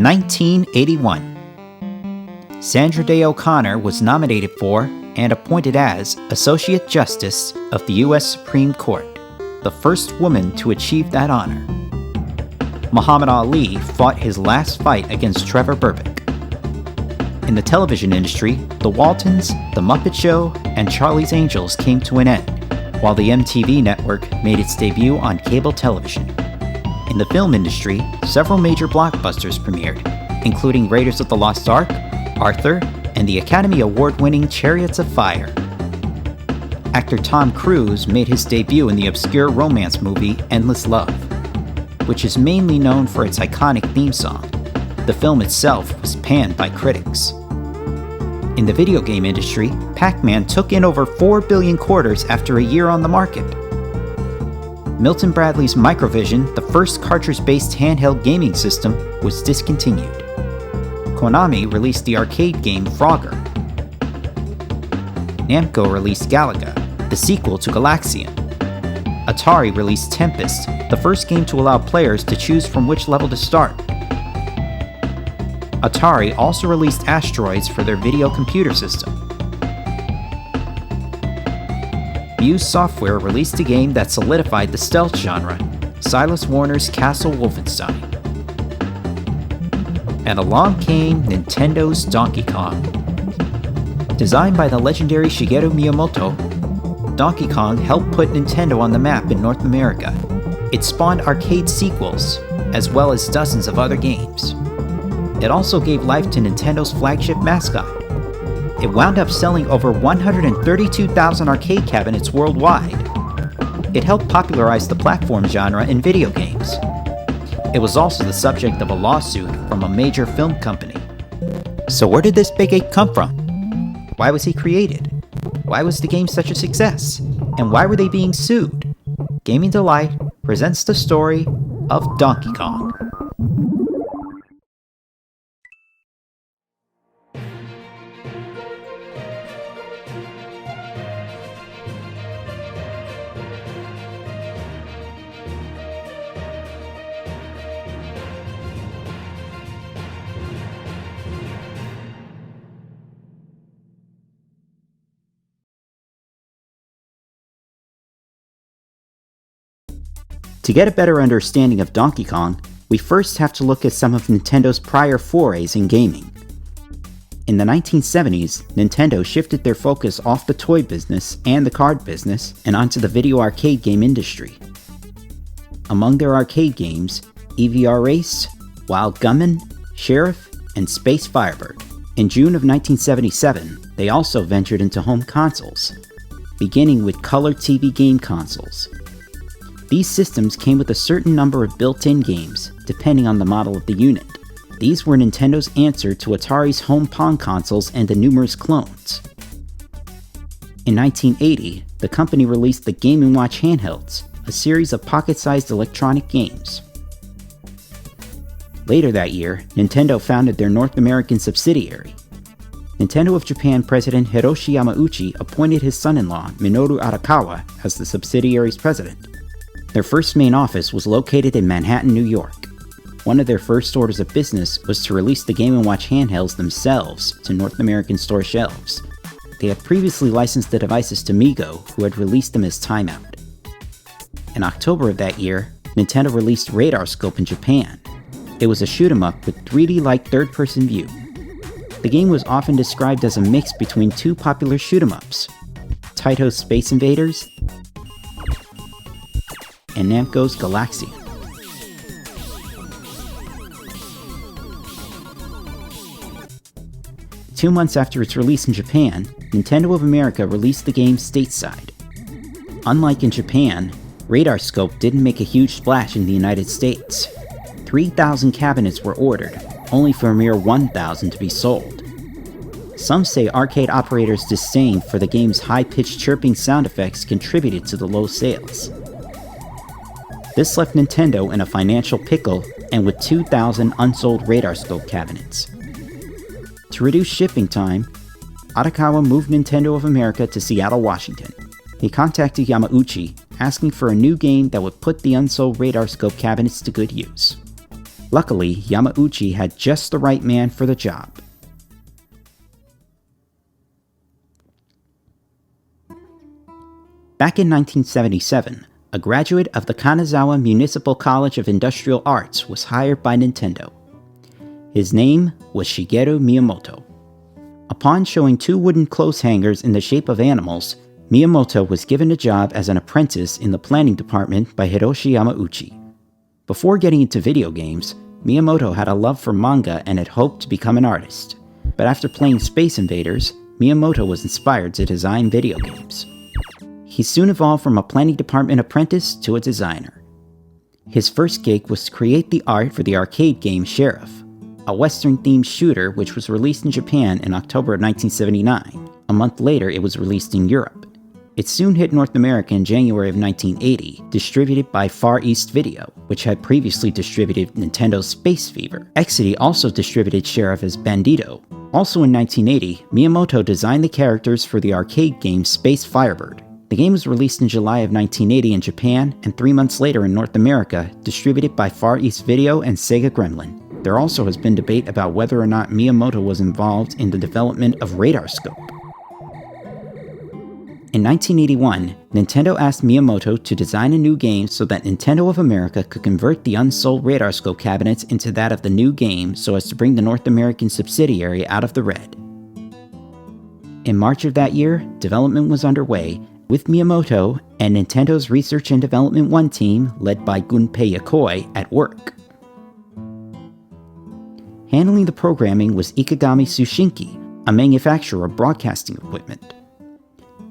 1981. Sandra Day O'Connor was nominated for and appointed as Associate Justice of the U.S. Supreme Court, the first woman to achieve that honor. Muhammad Ali fought his last fight against Trevor Berbick. In the television industry, The Waltons, The Muppet Show, and Charlie's Angels came to an end, while the MTV network made its debut on cable television. In the film industry, several major blockbusters premiered, including Raiders of the Lost Ark, Arthur, and the Academy Award-winning Chariots of Fire. Actor Tom Cruise made his debut in the obscure romance movie Endless Love, which is mainly known for its iconic theme song. The film itself was panned by critics. In the video game industry, Pac-Man took in over 4 billion quarters after a year on the market. Milton Bradley's Microvision, the first cartridge-based handheld gaming system, was discontinued. Konami released the arcade game Frogger. Namco released Galaga, the sequel to Galaxian. Atari released Tempest, the first game to allow players to choose from which level to start. Atari also released Asteroids for their video computer system. Muse Software released a game that solidified the stealth genre, Silas Warner's Castle Wolfenstein. And along came Nintendo's Donkey Kong. Designed by the legendary Shigeru Miyamoto, Donkey Kong helped put Nintendo on the map in North America. It spawned arcade sequels, as well as dozens of other games. It also gave life to Nintendo's flagship mascot. It wound up selling over 132,000 arcade cabinets worldwide. It helped popularize the platform genre in video games. It was also the subject of a lawsuit from a major film company. So where did this big ape come from? Why was he created? Why was the game such a success? And why were they being sued? Gaming Delight presents the story of Donkey Kong. To get a better understanding of Donkey Kong, we first have to look at some of Nintendo's prior forays in gaming. In the 1970s, Nintendo shifted their focus off the toy business and the card business and onto the video arcade game industry. Among their arcade games, EVR Race, Wild Gunman, Sheriff, and Space Firebird. In June of 1977, they also ventured into home consoles, beginning with color TV game consoles. These systems came with a certain number of built-in games, depending on the model of the unit. These were Nintendo's answer to Atari's home Pong consoles and the numerous clones. In 1980, the company released the Game & Watch handhelds, a series of pocket-sized electronic games. Later that year, Nintendo founded their North American subsidiary. Nintendo of Japan President Hiroshi Yamauchi appointed his son-in-law, Minoru Arakawa, as the subsidiary's president. Their first main office was located in Manhattan, New York. One of their first orders of business was to release the Game & Watch handhelds themselves to North American store shelves. They had previously licensed the devices to Mego, who had released them as Time Out. In October of that year, Nintendo released Radar Scope in Japan. It was a shoot-'em-up with 3D-like third-person view. The game was often described as a mix between two popular shoot-'em-ups, Taito's Space Invaders and Namco's Galaxian. Two months after its release in Japan, Nintendo of America released the game stateside. Unlike in Japan, Radar Scope didn't make a huge splash in the United States. 3,000 cabinets were ordered, only for a mere 1,000 to be sold. Some say arcade operators' disdain for the game's high-pitched chirping sound effects contributed to the low sales. This left Nintendo in a financial pickle and with 2,000 unsold Radar Scope cabinets. To reduce shipping time, Arakawa moved Nintendo of America to Seattle, Washington. He contacted Yamauchi, asking for a new game that would put the unsold Radar Scope cabinets to good use. Luckily, Yamauchi had just the right man for the job. Back in 1977, a graduate of the Kanazawa Municipal College of Industrial Arts was hired by Nintendo. His name was Shigeru Miyamoto. Upon showing 2 wooden clothes hangers in the shape of animals, Miyamoto was given a job as an apprentice in the planning department by Hiroshi Yamauchi. Before getting into video games, Miyamoto had a love for manga and had hoped to become an artist. But after playing Space Invaders, Miyamoto was inspired to design video games. He soon evolved from a planning department apprentice to a designer. His first gig was to create the art for the arcade game Sheriff, a Western-themed shooter which was released in Japan in October of 1979. A month later, it was released in Europe. It soon hit North America in January of 1980, distributed by Far East Video, which had previously distributed Nintendo's Space Fever. Exidy also distributed Sheriff as Bandito. Also in 1980, Miyamoto designed the characters for the arcade game Space Firebird. The game was released in July of 1980 in Japan, and 3 months later in North America, distributed by Far East Video and Sega Gremlin. There also has been debate about whether or not Miyamoto was involved in the development of Radarscope. In 1981, Nintendo asked Miyamoto to design a new game so that Nintendo of America could convert the unsold Radarscope cabinets into that of the new game so as to bring the North American subsidiary out of the red. In March of that year, development was underway, with Miyamoto and Nintendo's Research and Development 1 team, led by Gunpei Yokoi, at work. Handling the programming was Ikegami Tsushinki, a manufacturer of broadcasting equipment.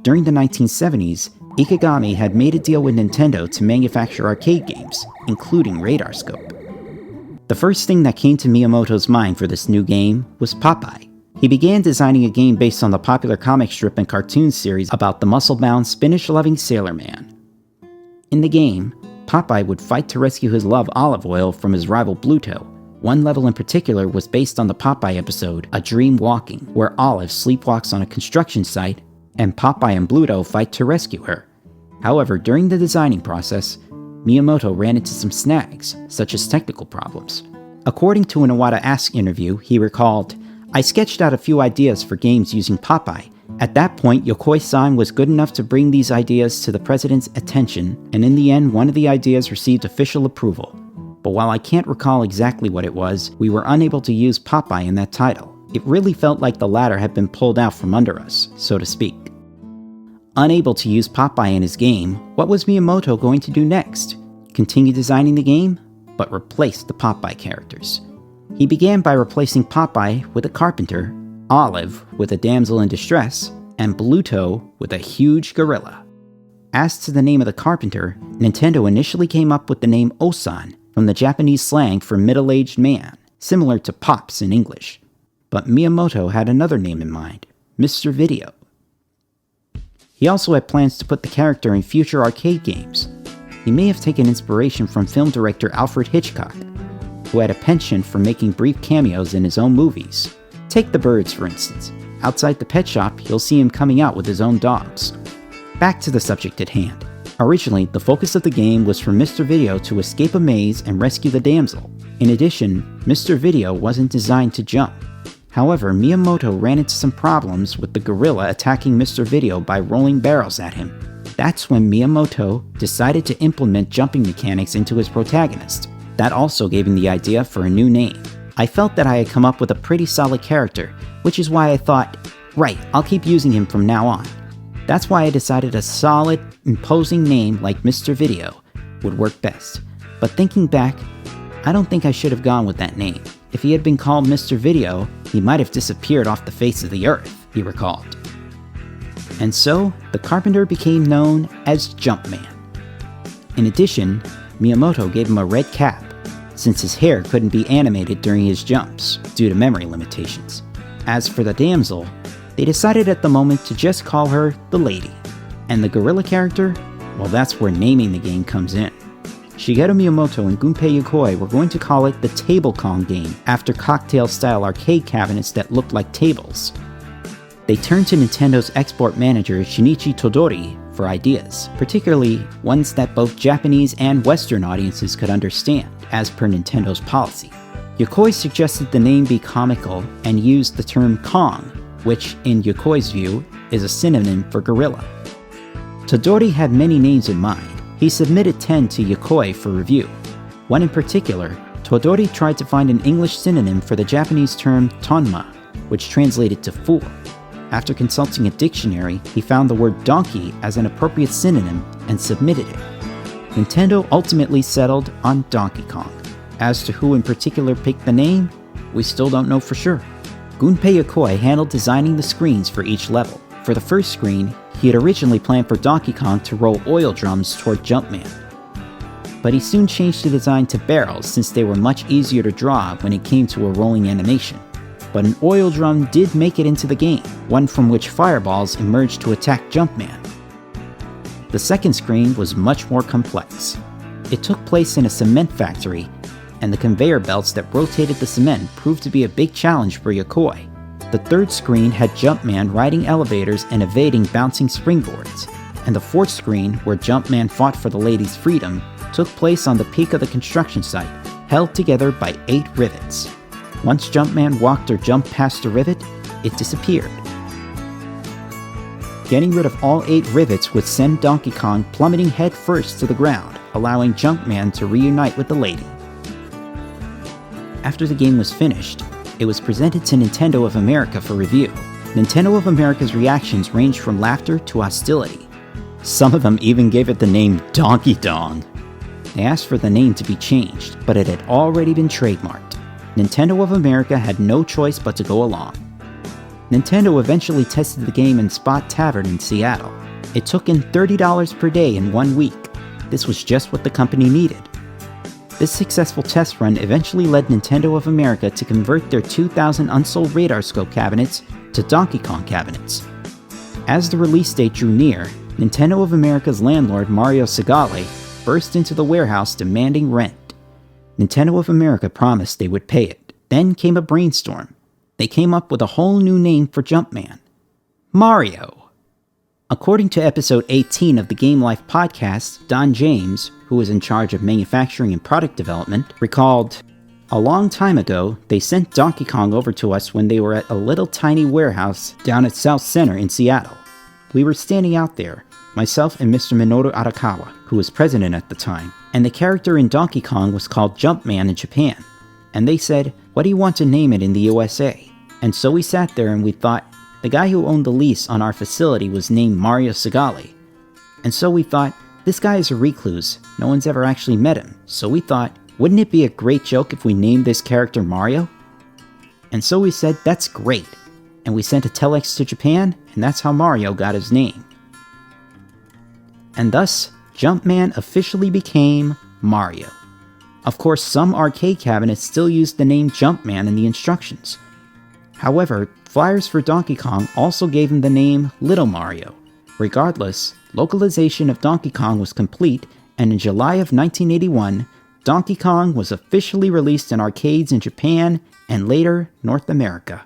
During the 1970s, Ikegami had made a deal with Nintendo to manufacture arcade games, including Radarscope. The first thing that came to Miyamoto's mind for this new game was Popeye. He began designing a game based on the popular comic strip and cartoon series about the muscle-bound, spinach-loving sailor man. In the game, Popeye would fight to rescue his love Olive Oyl from his rival Bluto. One level in particular was based on the Popeye episode, A Dream Walking, where Olive sleepwalks on a construction site, and Popeye and Bluto fight to rescue her. However, during the designing process, Miyamoto ran into some snags, such as technical problems. According to an Iwata Ask interview, he recalled, "I sketched out a few ideas for games using Popeye. At that point, Yokoi-san was good enough to bring these ideas to the president's attention, and in the end, one of the ideas received official approval. But while I can't recall exactly what it was, we were unable to use Popeye in that title. It really felt like the ladder had been pulled out from under us, so to speak." Unable to use Popeye in his game, what was Miyamoto going to do next? Continue designing the game, but replace the Popeye characters. He began by replacing Popeye with a carpenter, Olive with a damsel in distress, and Bluto with a huge gorilla. As to the name of the carpenter, Nintendo initially came up with the name Osan, from the Japanese slang for middle-aged man, similar to Pops in English. But Miyamoto had another name in mind, Mr. Video. He also had plans to put the character in future arcade games. He may have taken inspiration from film director Alfred Hitchcock, who had a penchant for making brief cameos in his own movies. Take The Birds, for instance. Outside the pet shop, you'll see him coming out with his own dogs. Back to the subject at hand. Originally, the focus of the game was for Mr. Video to escape a maze and rescue the damsel. In addition, Mr. Video wasn't designed to jump. However, Miyamoto ran into some problems with the gorilla attacking Mr. Video by rolling barrels at him. That's when Miyamoto decided to implement jumping mechanics into his protagonist. That also gave him the idea for a new name. I felt that I had come up with a pretty solid character, which is why I thought, right, I'll keep using him from now on. That's why I decided a solid, imposing name like Mr. Video would work best. But thinking back, I don't think I should have gone with that name. If he had been called Mr. Video, he might have disappeared off the face of the earth, he recalled. And so, the carpenter became known as Jumpman. In addition, Miyamoto gave him a red cap, since his hair couldn't be animated during his jumps, due to memory limitations. As for the damsel, they decided at the moment to just call her the Lady. And the gorilla character? Well, that's where naming the game comes in. Shigeru Miyamoto and Gunpei Yokoi were going to call it the Table Kong game, after cocktail-style arcade cabinets that looked like tables. They turned to Nintendo's export manager Shinichi Todori for for ideas, particularly ones that both Japanese and Western audiences could understand, as per Nintendo's policy. Yokoi suggested the name be comical and used the term Kong, which, in Yokoi's view, is a synonym for gorilla. Todori had many names in mind. He submitted 10 to Yokoi for review. One in particular, Todori tried to find an English synonym for the Japanese term tonma, which translated to fool. After consulting a dictionary, he found the word donkey as an appropriate synonym and submitted it. Nintendo ultimately settled on Donkey Kong. As to who in particular picked the name, we still don't know for sure. Gunpei Yokoi handled designing the screens for each level. For the first screen, he had originally planned for Donkey Kong to roll oil drums toward Jumpman. But he soon changed the design to barrels since they were much easier to draw when it came to a rolling animation. But an oil drum did make it into the game, one from which fireballs emerged to attack Jumpman. The second screen was much more complex. It took place in a cement factory, and the conveyor belts that rotated the cement proved to be a big challenge for Yokoi. The third screen had Jumpman riding elevators and evading bouncing springboards, and the fourth screen, where Jumpman fought for the lady's freedom, took place on the peak of the construction site, held together by 8 rivets. Once Jumpman walked or jumped past a rivet, it disappeared. Getting rid of all 8 rivets would send Donkey Kong plummeting headfirst to the ground, allowing Jumpman to reunite with the lady. After the game was finished, it was presented to Nintendo of America for review. Nintendo of America's reactions ranged from laughter to hostility. Some of them even gave it the name Donkey Dong. They asked for the name to be changed, but it had already been trademarked. Nintendo of America had no choice but to go along. Nintendo eventually tested the game in Spot Tavern in Seattle. It took in $30 per day in 1 week. This was just what the company needed. This successful test run eventually led Nintendo of America to convert their 2,000 unsold RadarScope cabinets to Donkey Kong cabinets. As the release date drew near, Nintendo of America's landlord Mario Segale burst into the warehouse demanding rent. Nintendo of America promised they would pay it. Then came a brainstorm. They came up with a whole new name for Jumpman: Mario. According to episode 18 of the Game Life podcast, Don James, who was in charge of manufacturing and product development, recalled, "A long time ago, they sent Donkey Kong over to us when they were at a little tiny warehouse down at South Center in Seattle. We were standing out there, myself and Mr. Minoru Arakawa, who was president at the time, and the character in Donkey Kong was called Jumpman in Japan. And they said, 'What do you want to name it in the USA?' And so we sat there and we thought, the guy who owned the lease on our facility was named Mario Segale. And so we thought, this guy is a recluse, no one's ever actually met him. So we thought, wouldn't it be a great joke if we named this character Mario? And so we said, that's great. And we sent a telex to Japan, and that's how Mario got his name. And thus, Jumpman officially became Mario. Of course, some arcade cabinets still use the name Jumpman in the instructions. However, flyers for Donkey Kong also gave him the name Little Mario. Regardless, localization of Donkey Kong was complete, and in July of 1981, Donkey Kong was officially released in arcades in Japan and later North America.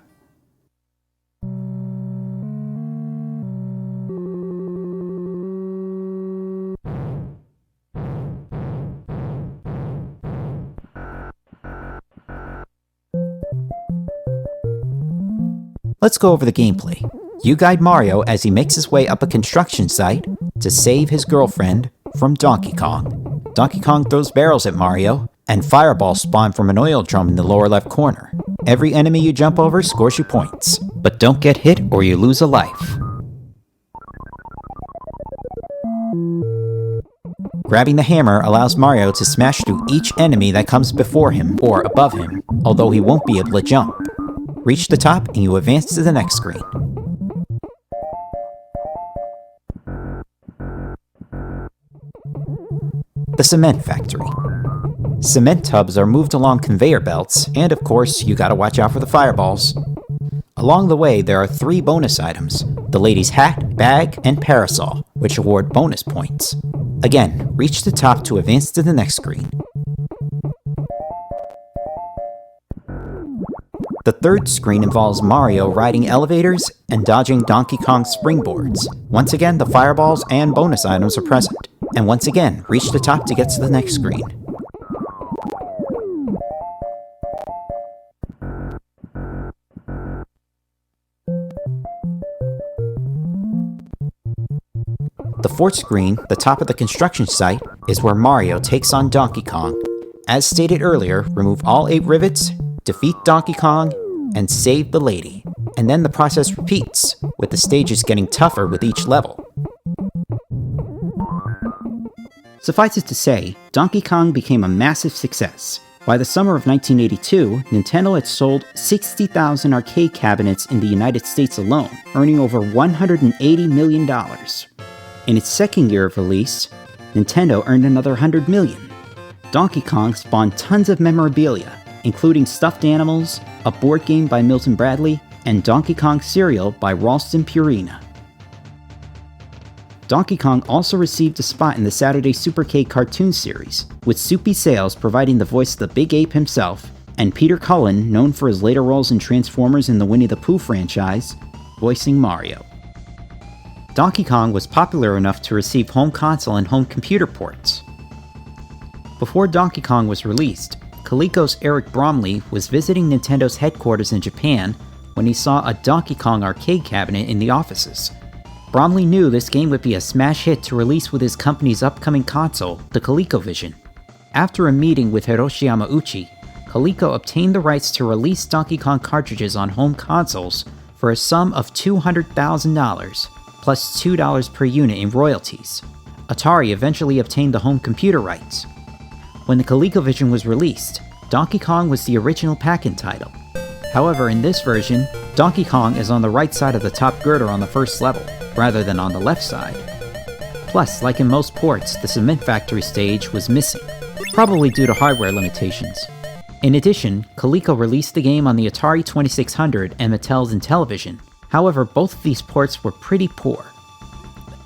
Let's go over the gameplay. You guide Mario as he makes his way up a construction site to save his girlfriend from Donkey Kong. Donkey Kong throws barrels at Mario, and fireballs spawn from an oil drum in the lower left corner. Every enemy you jump over scores you points, but don't get hit or you lose a life. Grabbing the hammer allows Mario to smash through each enemy that comes before him or above him, although he won't be able to jump. Reach the top and you advance to the next screen. The cement factory. Cement tubs are moved along conveyor belts, and of course, you gotta watch out for the fireballs. Along the way, there are 3 bonus items: the lady's hat, bag, and parasol, which award bonus points. Again, reach the top to advance to the next screen. The third screen involves Mario riding elevators and dodging Donkey Kong's springboards. Once again, the fireballs and bonus items are present. And once again, reach the top to get to the next screen. The fourth screen, the top of the construction site, is where Mario takes on Donkey Kong. As stated earlier, remove all 8 rivets, defeat Donkey Kong, and save the lady. And then the process repeats, with the stages getting tougher with each level. Suffice it to say, Donkey Kong became a massive success. By the summer of 1982, Nintendo had sold 60,000 arcade cabinets in the United States alone, earning over $180 million. In its second year of release, Nintendo earned another $100 million. Donkey Kong spawned tons of memorabilia, including stuffed animals, a board game by Milton Bradley, and Donkey Kong cereal by Ralston Purina. Donkey Kong also received a spot in the Saturday Supercade cartoon series, with Soupy Sales providing the voice of the Big Ape himself, and Peter Cullen, known for his later roles in Transformers and the Winnie the Pooh franchise, voicing Mario. Donkey Kong was popular enough to receive home console and home computer ports. Before Donkey Kong was released, Coleco's Eric Bromley was visiting Nintendo's headquarters in Japan when he saw a Donkey Kong arcade cabinet in the offices. Bromley knew this game would be a smash hit to release with his company's upcoming console, the ColecoVision. After a meeting with Hiroshi Yamauchi, Coleco obtained the rights to release Donkey Kong cartridges on home consoles for a sum of $200,000, plus $2 per unit in royalties. Atari eventually obtained the home computer rights. When the ColecoVision was released, Donkey Kong was the original Pac-Man title. However, in this version, Donkey Kong is on the right side of the top girder on the first level, rather than on the left side. Plus, like in most ports, the Cement Factory stage was missing, probably due to hardware limitations. In addition, Coleco released the game on the Atari 2600 and Mattel's Intellivision. However, both of these ports were pretty poor.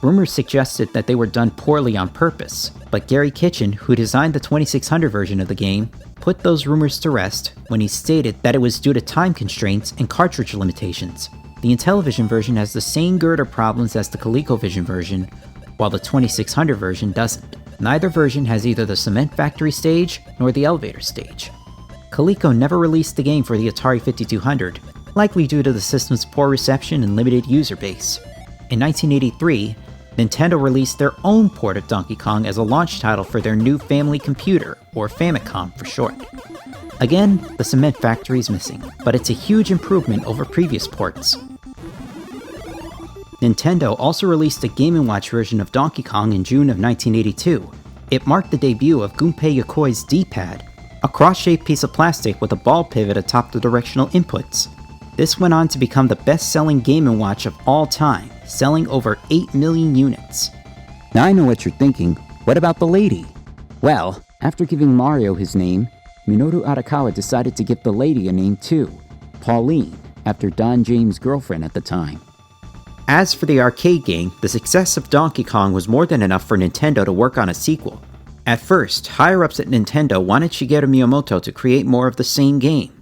Rumors suggested that they were done poorly on purpose, but Gary Kitchen, who designed the 2600 version of the game, put those rumors to rest when he stated that it was due to time constraints and cartridge limitations. The Intellivision version has the same girder problems as the ColecoVision version, while the 2600 version doesn't. Neither version has either the Cement Factory stage nor the elevator stage. Coleco never released the game for the Atari 5200, likely due to the system's poor reception and limited user base. In 1983, Nintendo released their own port of Donkey Kong as a launch title for their new family computer, or Famicom for short. Again, the Cement Factory is missing, but it's a huge improvement over previous ports. Nintendo also released a Game & Watch version of Donkey Kong in June of 1982. It marked the debut of Gunpei Yokoi's D-pad, a cross-shaped piece of plastic with a ball pivot atop the directional inputs. This went on to become the best-selling Game & Watch of all time, selling over 8 million units. Now I know what you're thinking, what about the lady? Well, after giving Mario his name, Minoru Arakawa decided to give the lady a name too, Pauline, after Don James' girlfriend at the time. As for the arcade game, the success of Donkey Kong was more than enough for Nintendo to work on a sequel. At first, higher-ups at Nintendo wanted Shigeru Miyamoto to create more of the same game,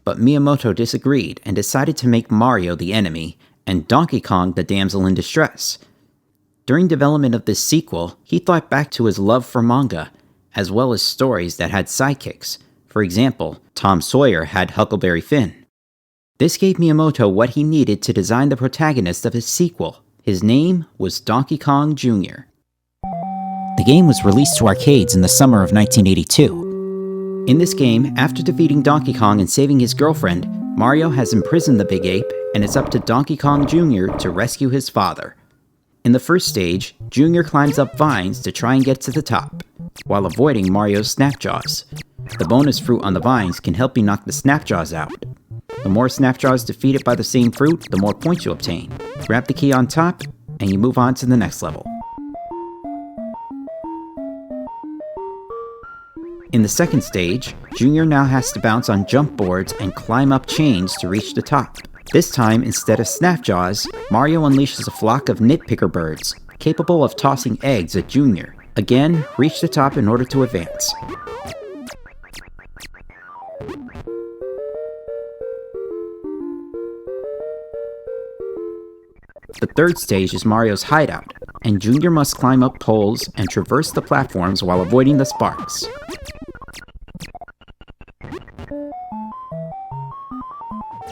but Miyamoto disagreed and decided to make Mario the enemy, and Donkey Kong the damsel in distress. During development of this sequel, he thought back to his love for manga, as well as stories that had sidekicks. For example, Tom Sawyer had Huckleberry Finn. This gave Miyamoto what he needed to design the protagonist of his sequel. His name was Donkey Kong Jr. The game was released to arcades in the summer of 1982. In this game, after defeating Donkey Kong and saving his girlfriend, Mario has imprisoned the Big Ape, and it's up to Donkey Kong Jr. to rescue his father. In the first stage, Jr. climbs up vines to try and get to the top, while avoiding Mario's Snapjaws. The bonus fruit on the vines can help you knock the Snapjaws out. The more Snapjaws defeated by the same fruit, the more points you obtain. Grab the key on top, and you move on to the next level. In the second stage, Junior now has to bounce on jump boards and climb up chains to reach the top. This time, instead of Snapjaws, Mario unleashes a flock of nitpicker birds, capable of tossing eggs at Junior. Again, reach the top in order to advance. The third stage is Mario's hideout, and Junior must climb up poles and traverse the platforms while avoiding the sparks.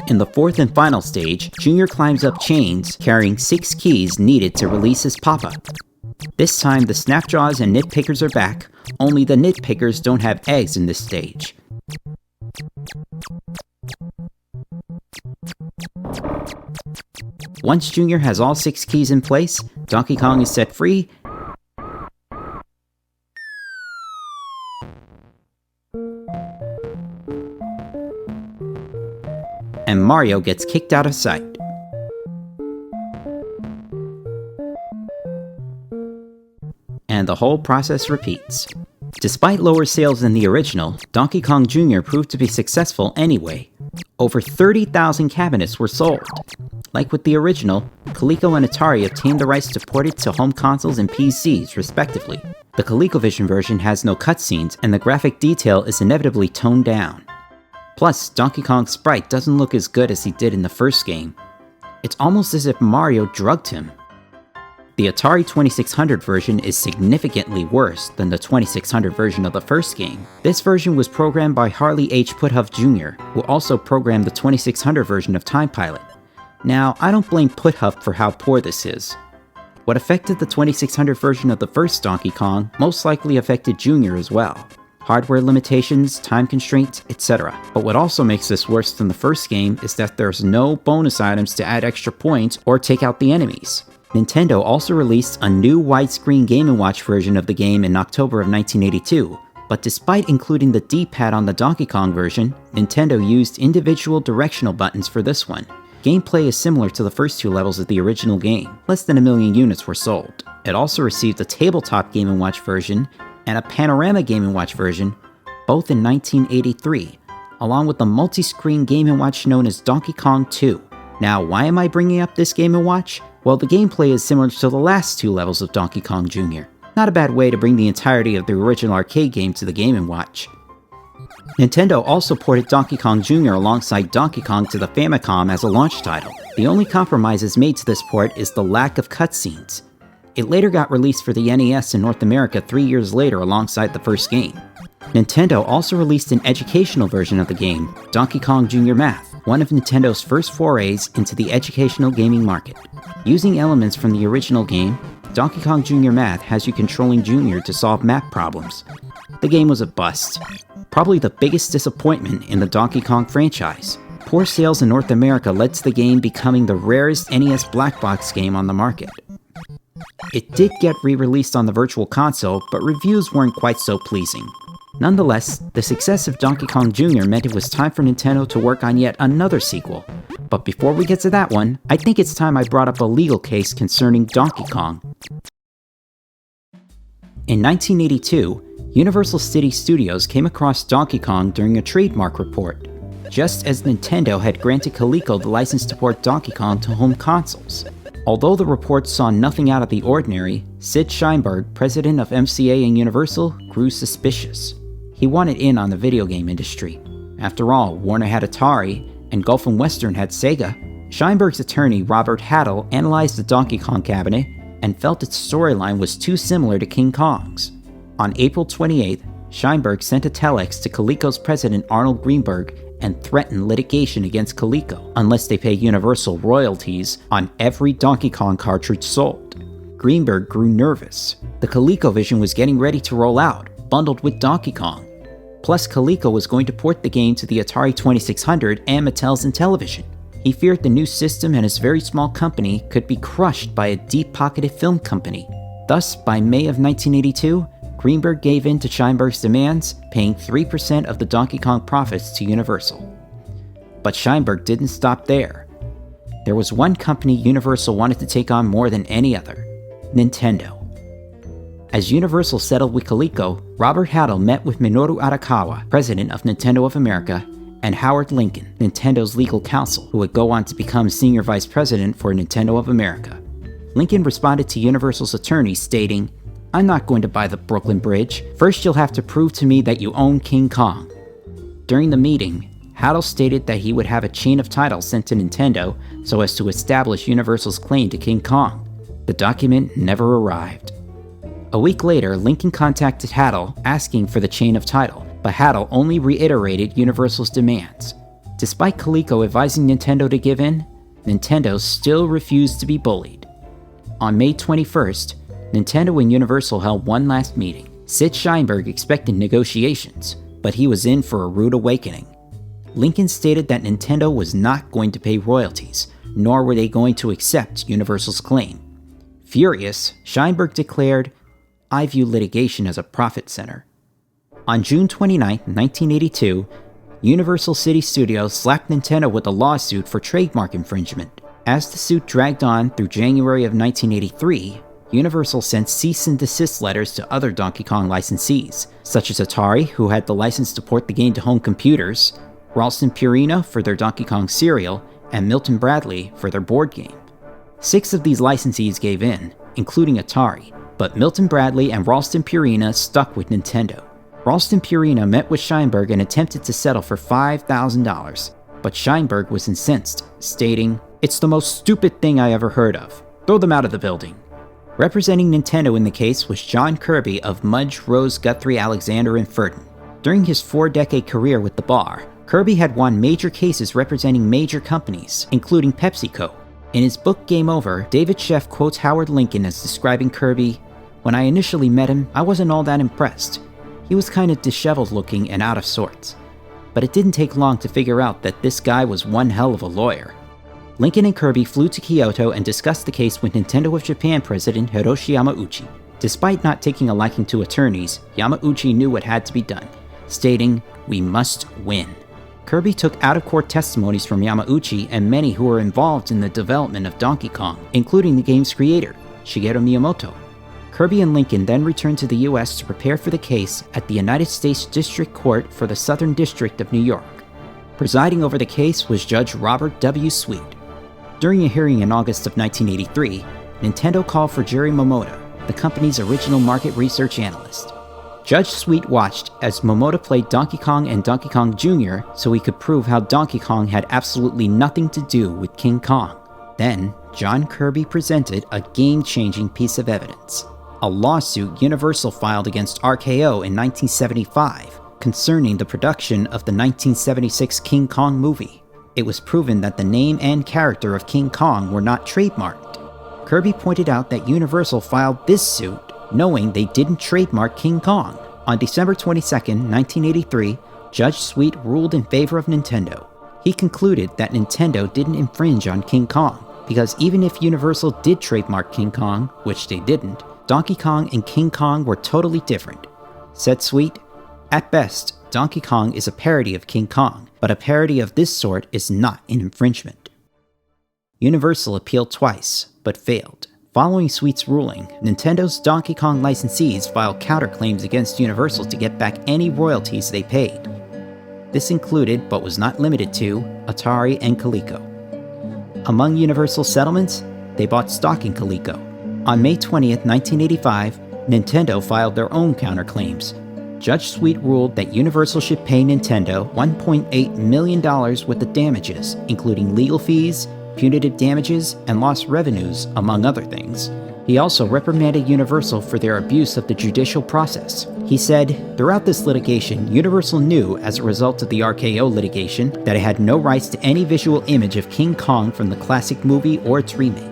In the fourth and final stage, Junior climbs up chains, carrying 6 keys needed to release his pop-up. This time the Snapjaws and Nitpickers are back, only the Nitpickers don't have eggs in this stage. Once Junior has all 6 keys in place, Donkey Kong is set free, and Mario gets kicked out of sight. And the whole process repeats. Despite lower sales than the original, Donkey Kong Jr. proved to be successful anyway. Over 30,000 cabinets were sold. Like with the original, Coleco and Atari obtained the rights to port it to home consoles and PCs, respectively. The ColecoVision version has no cutscenes, and the graphic detail is inevitably toned down. Plus, Donkey Kong's sprite doesn't look as good as he did in the first game. It's almost as if Mario drugged him. The Atari 2600 version is significantly worse than the 2600 version of the first game. This version was programmed by Harley H. Puthoff Jr., who also programmed the 2600 version of Time Pilot. Now, I don't blame Puthoff for how poor this is. What affected the 2600 version of the first Donkey Kong most likely affected Jr. as well. Hardware limitations, time constraints, etc. But what also makes this worse than the first game is that there's no bonus items to add extra points or take out the enemies. Nintendo also released a new widescreen Game & Watch version of the game in October of 1982, but despite including the D-pad on the Donkey Kong version, Nintendo used individual directional buttons for this one. Gameplay is similar to the first 2 levels of the original game. Less than 1 million units were sold. It also received a tabletop Game & Watch version and a panorama Game & Watch version, both in 1983, along with the multi-screen Game & Watch known as Donkey Kong 2. Now, why am I bringing up this Game & Watch? Well, the gameplay is similar to the last 2 levels of Donkey Kong Jr. Not a bad way to bring the entirety of the original arcade game to the Game & Watch. Nintendo also ported Donkey Kong Jr. alongside Donkey Kong to the Famicom as a launch title. The only compromises made to this port is the lack of cutscenes. It later got released for the NES in North America 3 years later alongside the first game. Nintendo also released an educational version of the game, Donkey Kong Jr. Math, one of Nintendo's first forays into the educational gaming market. Using elements from the original game, Donkey Kong Jr. Math has you controlling Junior to solve math problems. The game was a bust. Probably the biggest disappointment in the Donkey Kong franchise. Poor sales in North America led to the game becoming the rarest NES black box game on the market. It did get re-released on the Virtual Console, but reviews weren't quite so pleasing. Nonetheless, the success of Donkey Kong Jr. meant it was time for Nintendo to work on yet another sequel. But before we get to that one, I think it's time I brought up a legal case concerning Donkey Kong. In 1982, Universal City Studios came across Donkey Kong during a trademark report, just as Nintendo had granted Coleco the license to port Donkey Kong to home consoles. Although the report saw nothing out of the ordinary, Sid Sheinberg, president of MCA and Universal, grew suspicious. He wanted in on the video game industry. After all, Warner had Atari, and Gulf and Western had Sega. Sheinberg's attorney, Robert Haddle, analyzed the Donkey Kong cabinet and felt its storyline was too similar to King Kong's. On April 28th, Sheinberg sent a telex to Coleco's president Arnold Greenberg and threatened litigation against Coleco unless they pay Universal royalties on every Donkey Kong cartridge sold. Greenberg grew nervous. The ColecoVision was getting ready to roll out, bundled with Donkey Kong. Plus, Coleco was going to port the game to the Atari 2600 and Mattel's Intellivision. He feared the new system and his very small company could be crushed by a deep-pocketed film company. Thus, by May of 1982, Greenberg gave in to Sheinberg's demands, paying 3% of the Donkey Kong profits to Universal. But Sheinberg didn't stop there. There was one company Universal wanted to take on more than any other: Nintendo. As Universal settled with Coleco, Robert Haddle met with Minoru Arakawa, president of Nintendo of America, and Howard Lincoln, Nintendo's legal counsel, who would go on to become senior vice president for Nintendo of America. Lincoln responded to Universal's attorney stating, "I'm not going to buy the Brooklyn Bridge. First you'll have to prove to me that you own King Kong." During the meeting, Hattel stated that he would have a chain of titles sent to Nintendo so as to establish Universal's claim to King Kong. The document never arrived. A week later, Lincoln contacted Hattel asking for the chain of title, but Hattel only reiterated Universal's demands. Despite Coleco advising Nintendo to give in, Nintendo still refused to be bullied. On May 21st, Nintendo and Universal held one last meeting. Sid Sheinberg expected negotiations, but he was in for a rude awakening. Lincoln stated that Nintendo was not going to pay royalties, nor were they going to accept Universal's claim. Furious, Sheinberg declared, "I view litigation as a profit center." On June 29, 1982, Universal City Studios slapped Nintendo with a lawsuit for trademark infringement. As the suit dragged on through January of 1983, Universal sent cease and desist letters to other Donkey Kong licensees, such as Atari, who had the license to port the game to home computers, Ralston Purina for their Donkey Kong cereal, and Milton Bradley for their board game. 6 of these licensees gave in, including Atari, but Milton Bradley and Ralston Purina stuck with Nintendo. Ralston Purina met with Sheinberg and attempted to settle for $5,000, but Sheinberg was incensed, stating, "It's the most stupid thing I ever heard of. Throw them out of the building." Representing Nintendo in the case was John Kirby of Mudge, Rose, Guthrie, Alexander, and Furton. During his 4-decade career with the bar, Kirby had won major cases representing major companies, including PepsiCo. In his book Game Over, David Sheff quotes Howard Lincoln as describing Kirby, "When I initially met him, I wasn't all that impressed. He was kind of disheveled looking and out of sorts. But it didn't take long to figure out that this guy was one hell of a lawyer." Lincoln and Kirby flew to Kyoto and discussed the case with Nintendo of Japan president Hiroshi Yamauchi. Despite not taking a liking to attorneys, Yamauchi knew what had to be done, stating, "We must win." Kirby took out-of-court testimonies from Yamauchi and many who were involved in the development of Donkey Kong, including the game's creator, Shigeru Miyamoto. Kirby and Lincoln then returned to the US to prepare for the case at the United States District Court for the Southern District of New York. Presiding over the case was Judge Robert W. Sweet. During a hearing in August of 1983, Nintendo called for Jerry Momota, the company's original market research analyst. Judge Sweet watched as Momota played Donkey Kong and Donkey Kong Jr. so he could prove how Donkey Kong had absolutely nothing to do with King Kong. Then, John Kirby presented a game-changing piece of evidence. A lawsuit Universal filed against RKO in 1975 concerning the production of the 1976 King Kong movie. It was proven that the name and character of King Kong were not trademarked. Kirby pointed out that Universal filed this suit knowing they didn't trademark King Kong. On December 22, 1983, Judge Sweet ruled in favor of Nintendo. He concluded that Nintendo didn't infringe on King Kong, because even if Universal did trademark King Kong, which they didn't, Donkey Kong and King Kong were totally different. Said Sweet, "At best, Donkey Kong is a parody of King Kong, but a parody of this sort is not an infringement." Universal appealed twice, but failed. Following Sweet's ruling, Nintendo's Donkey Kong licensees filed counterclaims against Universal to get back any royalties they paid. This included, but was not limited to, Atari and Coleco. Among Universal's settlements, they bought stock in Coleco. On May 20, 1985, Nintendo filed their own counterclaims. Judge Sweet ruled that Universal should pay Nintendo $1.8 million worth of damages, including legal fees, punitive damages, and lost revenues, among other things. He also reprimanded Universal for their abuse of the judicial process. He said, "Throughout this litigation, Universal knew, as a result of the RKO litigation, that it had no rights to any visual image of King Kong from the classic movie or its remake.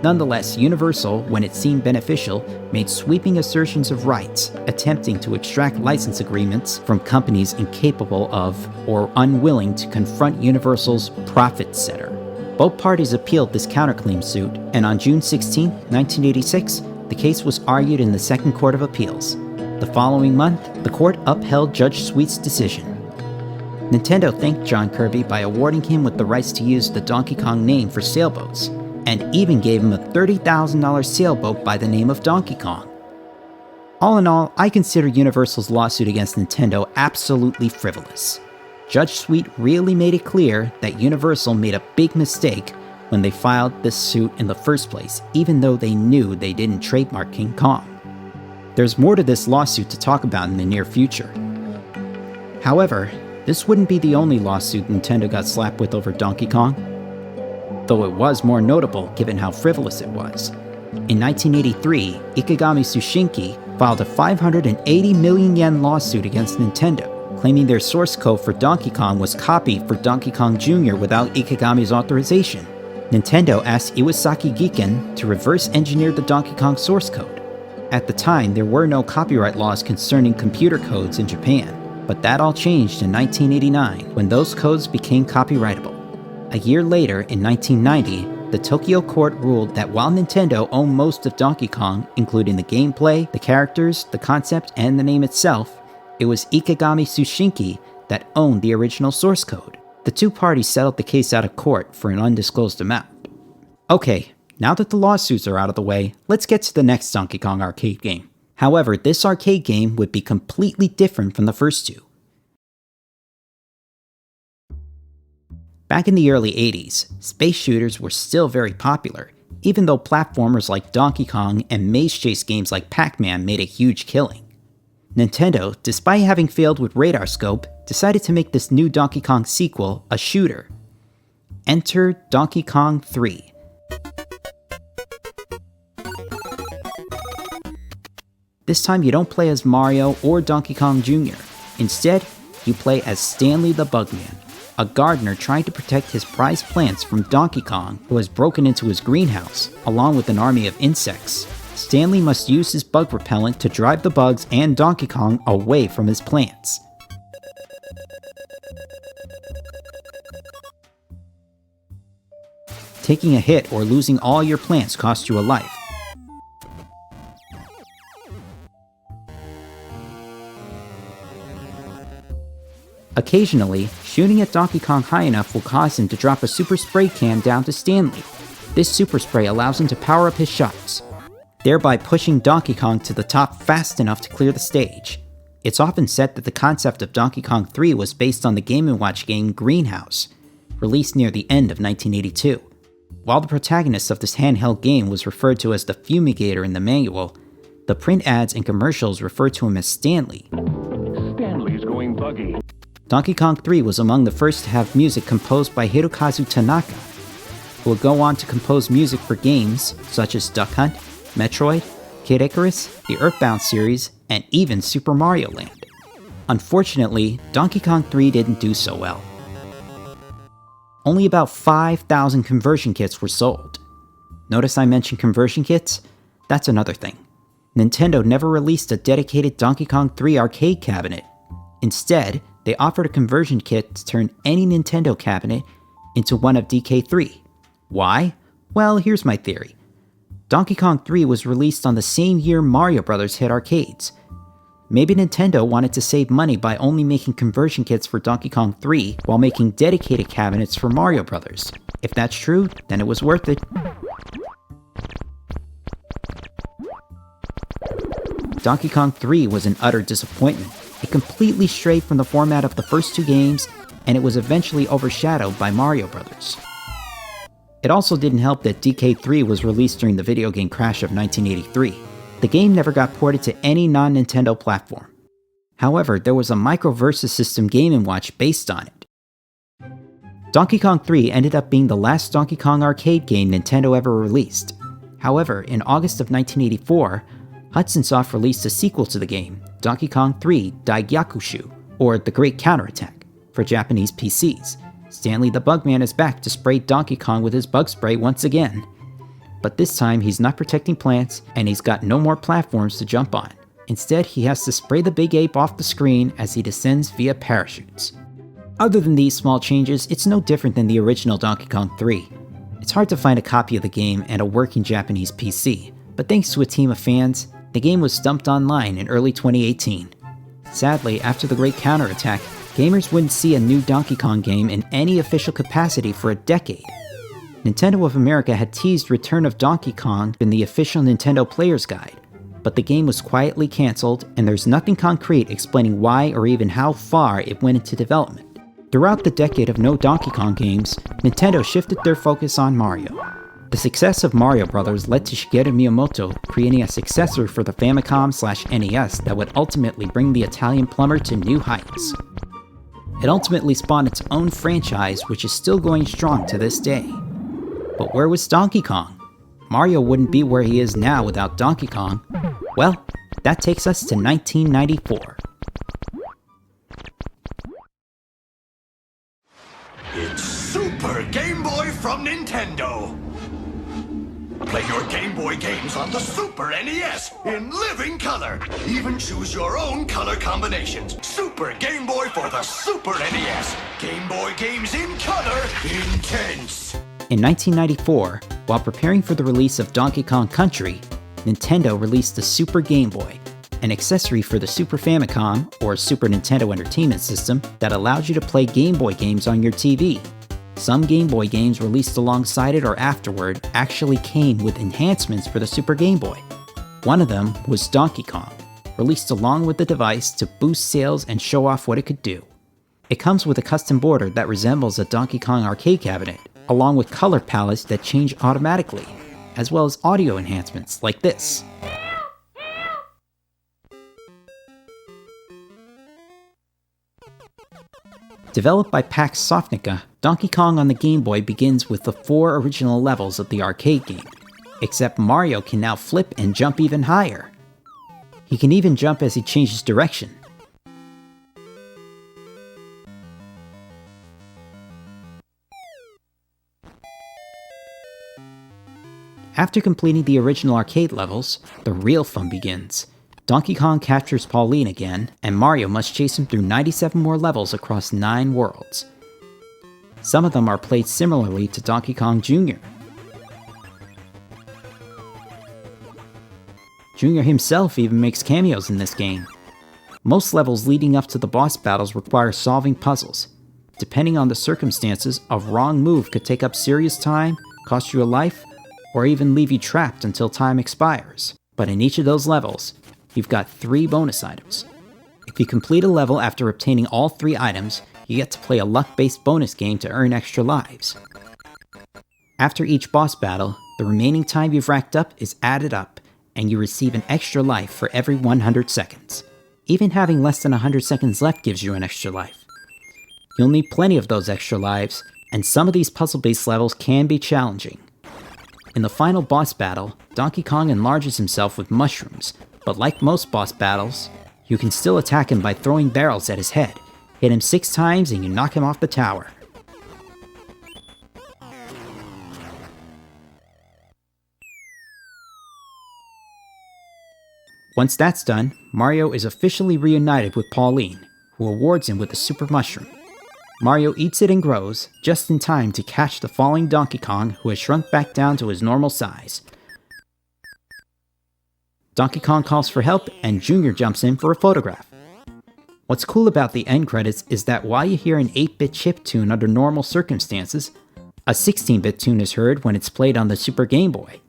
Nonetheless, Universal, when it seemed beneficial, made sweeping assertions of rights, attempting to extract license agreements from companies incapable of or unwilling to confront Universal's profit center." Both parties appealed this counterclaim suit, and on June 16, 1986, the case was argued in the Second Court of Appeals. The following month, the court upheld Judge Sweet's decision. Nintendo thanked John Kirby by awarding him with the rights to use the Donkey Kong name for sailboats, and even gave him a $30,000 sailboat by the name of Donkey Kong. All in all, I consider Universal's lawsuit against Nintendo absolutely frivolous. Judge Sweet really made it clear that Universal made a big mistake when they filed this suit in the first place, even though they knew they didn't trademark King Kong. There's more to this lawsuit to talk about in the near future. However, This wouldn't be the only lawsuit Nintendo got slapped with over Donkey Kong, though it was more notable given how frivolous it was. In 1983, Ikegami Tsushinki filed a 580 million yen lawsuit against Nintendo, claiming their source code for Donkey Kong was copied for Donkey Kong Jr. without Ikegami's authorization. Nintendo asked Iwasaki Giken to reverse engineer the Donkey Kong source code. At the time, there were no copyright laws concerning computer codes in Japan, but that all changed in 1989 when those codes became copyrightable. A year later, in 1990, the Tokyo court ruled that while Nintendo owned most of Donkey Kong, including the gameplay, the characters, the concept, and the name itself, it was Ikegami Tsushinki that owned the original source code. The two parties settled the case out of court for an undisclosed amount. Okay, now that the lawsuits are out of the way, let's get to the next Donkey Kong arcade game. However, this arcade game would be completely different from the first two. Back in the early 80s, space shooters were still very popular, even though platformers like Donkey Kong and maze chase games like Pac-Man made a huge killing. Nintendo, despite having failed with Radar Scope, decided to make this new Donkey Kong sequel a shooter. Enter Donkey Kong 3. This time you don't play as Mario or Donkey Kong Jr. Instead, you play as Stanley the Bugman, a gardener trying to protect his prized plants from Donkey Kong, who has broken into his greenhouse, along with an army of insects. Stanley must use his bug repellent to drive the bugs and Donkey Kong away from his plants. Taking a hit or losing all your plants costs you a life. Occasionally, shooting at Donkey Kong high enough will cause him to drop a super spray can down to Stanley. This super spray allows him to power up his shots, thereby pushing Donkey Kong to the top fast enough to clear the stage. It's often said that the concept of Donkey Kong 3 was based on the Game & Watch game Greenhouse, released near the end of 1982. While the protagonist of this handheld game was referred to as the Fumigator in the manual, the print ads and commercials refer to him as Stanley. Stanley's going buggy. Donkey Kong 3 was among the first to have music composed by Hirokazu Tanaka, who would go on to compose music for games such as Duck Hunt, Metroid, Kid Icarus, the Earthbound series, and even Super Mario Land. Unfortunately, Donkey Kong 3 didn't do so well. Only about 5,000 conversion kits were sold. Notice I mentioned conversion kits? That's another thing. Nintendo never released a dedicated Donkey Kong 3 arcade cabinet. Instead, they offered a conversion kit to turn any Nintendo cabinet into one of DK3. Why? Well, here's my theory. Donkey Kong 3 was released on the same year Mario Bros. Hit arcades. Maybe Nintendo wanted to save money by only making conversion kits for Donkey Kong 3 while making dedicated cabinets for Mario Bros. If that's true, then it was worth it. Donkey Kong 3 was an utter disappointment. It completely strayed from the format of the first two games, and it was eventually overshadowed by Mario Bros. It also didn't help that DK3 was released during the video game crash of 1983. The game never got ported to any non-Nintendo platform. However, there was a Microversus system Game & Watch based on it. Donkey Kong 3 ended up being the last Donkey Kong arcade game Nintendo ever released. However, in August of 1984, Hudson Soft released a sequel to the game, Donkey Kong 3 Daigyakushu, or The Great Counterattack, for Japanese PCs. Stanley the Bugman is back to spray Donkey Kong with his bug spray once again. But this time he's not protecting plants, and he's got no more platforms to jump on. Instead, he has to spray the big ape off the screen as he descends via parachutes. Other than these small changes, it's no different than the original Donkey Kong 3. It's hard to find a copy of the game and a working Japanese PC, but thanks to a team of fans, the game was dumped online in early 2018. Sadly, after the Great Counterattack, gamers wouldn't see a new Donkey Kong game in any official capacity for a decade. Nintendo of America had teased Return of Donkey Kong in the official Nintendo Player's Guide, but the game was quietly cancelled, and there's nothing concrete explaining why or even how far it went into development. Throughout the decade of no Donkey Kong games, Nintendo shifted their focus on Mario. The success of Mario Bros. Led to Shigeru Miyamoto creating a successor for the Famicom/NES that would ultimately bring the Italian plumber to new heights. It ultimately spawned its own franchise, which is still going strong to this day. But where was Donkey Kong? Mario wouldn't be where he is now without Donkey Kong. Well, that takes us to 1994. It's Super Game Boy from Nintendo. Play your Game Boy games on the Super NES in living color. Even choose your own color combinations. Super Game Boy for the Super NES. Game Boy games in color, intense. In 1994, while preparing for the release of Donkey Kong Country, Nintendo released the Super Game Boy, an accessory for the Super Famicom, or Super Nintendo Entertainment System, that allowed you to play Game Boy games on your TV. Some Game Boy games released alongside it or afterward actually came with enhancements for the Super Game Boy. One of them was Donkey Kong, released along with the device to boost sales and show off what it could do. It comes with a custom border that resembles a Donkey Kong arcade cabinet, along with color palettes that change automatically, as well as audio enhancements like this. Developed by Pax Softnica, Donkey Kong on the Game Boy begins with the 4 original levels of the arcade game, except Mario can now flip and jump even higher. He can even jump as he changes direction. After completing the original arcade levels, the real fun begins. Donkey Kong captures Pauline again, and Mario must chase him through 97 more levels across 9 worlds. Some of them are played similarly to Donkey Kong Jr. Jr. himself even makes cameos in this game. Most levels leading up to the boss battles require solving puzzles. Depending on the circumstances, a wrong move could take up serious time, cost you a life, or even leave you trapped until time expires. But in each of those levels, you've got 3 bonus items. If you complete a level after obtaining all 3 items, you get to play a luck-based bonus game to earn extra lives. After each boss battle, the remaining time you've racked up is added up, and you receive an extra life for every 100 seconds. Even having less than 100 seconds left gives you an extra life. You'll need plenty of those extra lives, and some of these puzzle-based levels can be challenging. In the final boss battle, Donkey Kong enlarges himself with mushrooms, but like most boss battles, you can still attack him by throwing barrels at his head. Hit him 6 times and you knock him off the tower. Once that's done, Mario is officially reunited with Pauline, who awards him with a super mushroom. Mario eats it and grows, just in time to catch the falling Donkey Kong, who has shrunk back down to his normal size. Donkey Kong calls for help, and Jr. jumps in for a photograph. What's cool about the end credits is that while you hear an 8-bit chiptune under normal circumstances, a 16-bit tune is heard when it's played on the Super Game Boy.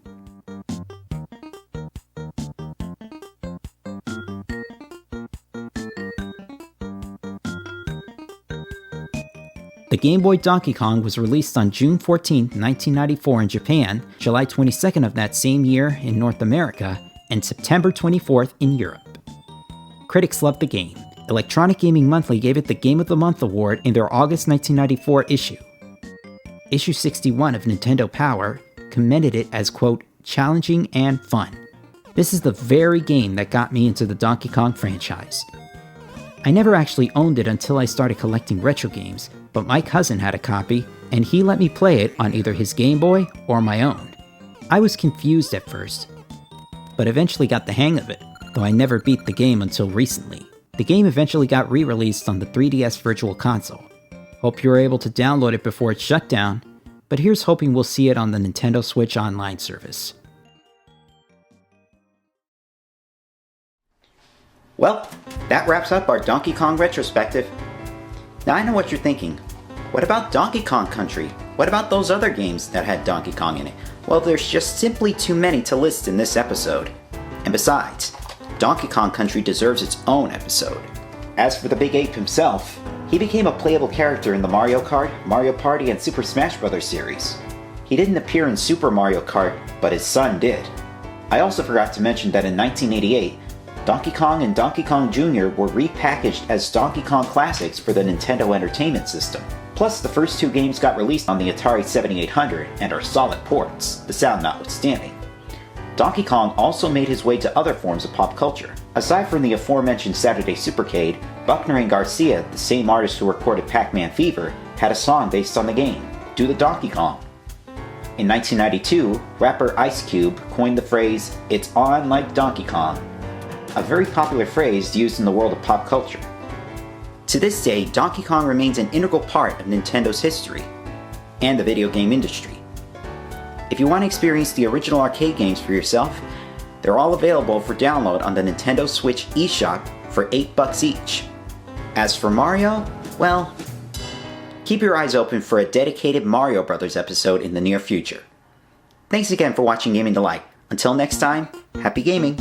The Game Boy Donkey Kong was released on June 14, 1994 in Japan, July 22nd of that same year in North America, and September 24th in Europe. Critics loved the game. Electronic Gaming Monthly gave it the Game of the Month award in their August 1994 issue. Issue 61 of Nintendo Power commended it as, quote, challenging and fun. This is the very game that got me into the Donkey Kong franchise. I never actually owned it until I started collecting retro games, but my cousin had a copy, and he let me play it on either his Game Boy or my own. I was confused at first, but eventually got the hang of it, though I never beat the game until recently. The game eventually got re-released on the 3DS Virtual Console. Hope you were able to download it before it shut down, but here's hoping we'll see it on the Nintendo Switch Online service. Well, that wraps up our Donkey Kong retrospective. Now I know what you're thinking. What about Donkey Kong Country? What about those other games that had Donkey Kong in it? Well, there's just simply too many to list in this episode. And besides, Donkey Kong Country deserves its own episode. As for the Big Ape himself, he became a playable character in the Mario Kart, Mario Party, and Super Smash Bros. Series. He didn't appear in Super Mario Kart, but his son did. I also forgot to mention that in 1988, Donkey Kong and Donkey Kong Jr. were repackaged as Donkey Kong Classics for the Nintendo Entertainment System. Plus, the first two games got released on the Atari 7800 and are solid ports, the sound notwithstanding. Donkey Kong also made his way to other forms of pop culture. Aside from the aforementioned Saturday Supercade, Buckner and Garcia, the same artist who recorded Pac-Man Fever, had a song based on the game, Do the Donkey Kong. In 1992, rapper Ice Cube coined the phrase, "It's on like Donkey Kong," a very popular phrase used in the world of pop culture. To this day, Donkey Kong remains an integral part of Nintendo's history and the video game industry. If you want to experience the original arcade games for yourself, they're all available for download on the Nintendo Switch eShop for $8 each. As for Mario, well, keep your eyes open for a dedicated Mario Brothers episode in the near future. Thanks again for watching Gaming Delight. Until next time, happy gaming!